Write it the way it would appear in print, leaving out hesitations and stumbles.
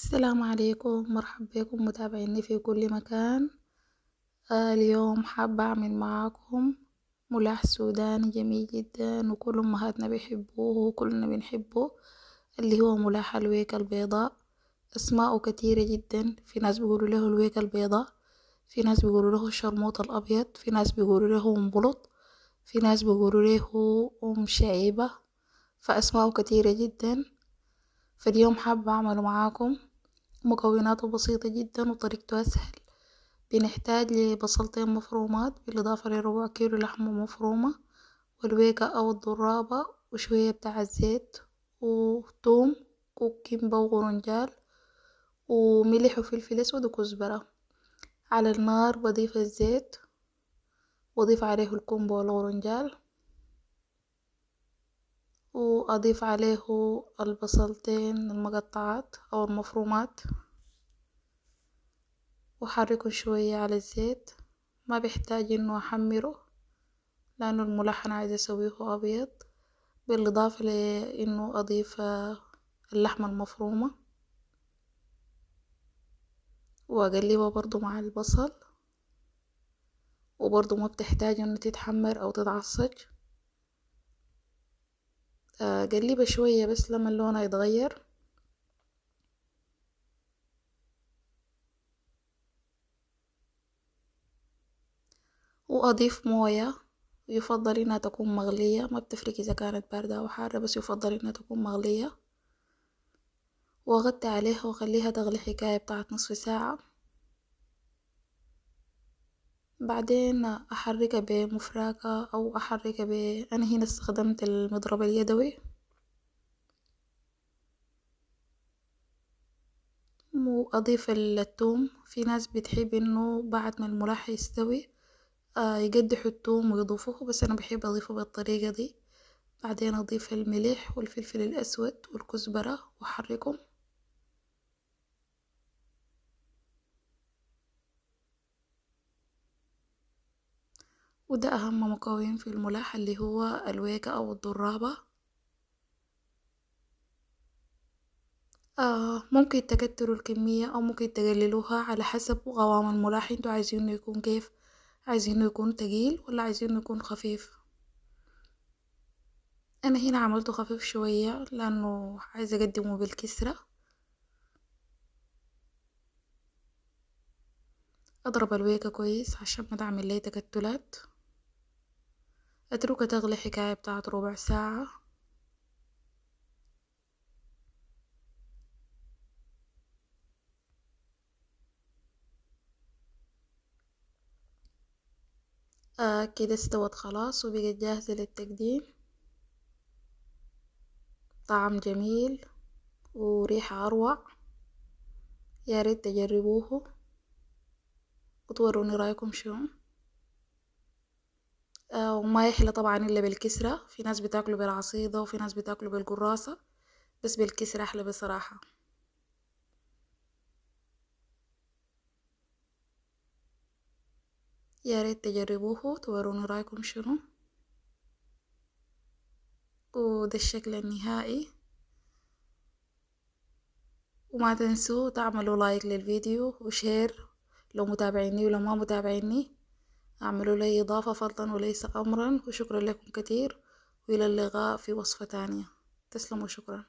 السلام عليكم، مرحب بكم متابعيني في كل مكان. اليوم حابة أعمل معاكم ملاح سوداني جميل جدا وكل أمهاتنا بيحبوه وكلنا بنحبه، اللي هو ملاح الويكة البيضاء. أسماءه كتيرة جدا، في ناس بيقولوا له الويكة البيضاء، في ناس بيقولوا له الشرموط الأبيض، في ناس بيقولوا له أم بلط، في ناس بيقولوا له أم شعيبة، فأسماءه كتيرة جدا. فاليوم حابة أعمله معاكم. مكوناته بسيطة جدا وطريقته أسهل. بنحتاج لبصلتين مفرومات بالإضافة لربع كيلو لحمة مفرومة والويكة أو الضرابة وشوية بتاع الزيت وثوم وكمبة وغرنجال وملح وفلفل أسود وكزبرة. على النار بضيف الزيت وأضيف عليه الكمبة والغرنجال وأضيف عليه البصلتين المقطعات أو المفرومات وحركه شوية على الزيت. ما بيحتاج انه احمره لانه الملحن عايزة اسويه ابيض، بالاضافة لانه اضيف اللحمة المفرومة واقلبها برضو مع البصل، وبرضو ما بتحتاج انه تتحمر او تتعصج. قلبها شوية بس لما لونها يتغير. واضيف موية، يفضل انها تكون مغلية، ما بتفرق اذا كانت باردة او حارة، بس يفضل انها تكون مغلية. واغطي عليها واخليها تغلي حكاية بتاعت نصف ساعة. بعدين احركها بمفراكة او احركها انا هنا استخدمت المضرب اليدوي. واضيف الثوم، في ناس بتحب انه بعد ما الملح يستوي يقدحوا الثوم ويضيفوه، بس انا بحب اضيفه بالطريقة دي. بعدين اضيف الملح والفلفل الاسود والكزبرة واحركهم. وده اهم مكون في الملح اللي هو الويكة او الضرابة. ممكن تكتروا الكمية او ممكن تقللوها على حسب قوام الملاح، انتوا عايزينه يكون كيف، عايزينه يكون تقيل ولا عايزينه يكون خفيف. انا هنا عملته خفيف شوية لانه عايزة اقدمه بالكسرة. اضرب الويكة كويس عشان ما تعمل لي تكتلات. اتركها تغلي حكاية بتاعت ربع ساعة. كده استوت خلاص وبقت جاهزة للتقديم. طعم جميل وريحة اروع، يا ريت تجربوه وتوروني رايكم شنو. وما يحلى طبعا الا بالكسرة، في ناس بتاكله بالعصيدة وفي ناس بتاكله بالقراصة، بس بالكسرة احلى بصراحة. يا ريت تجربوه توروني رايكم شنو. وده الشكل النهائي. وما تنسوا تعملوا لايك للفيديو وشير لو متابعيني، ولو ما متابعيني اعملوا لي اضافة فضلا وليس امرا. وشكرا لكم كتير، والى اللقاء في وصفة تانية. تسلموا، شكرا.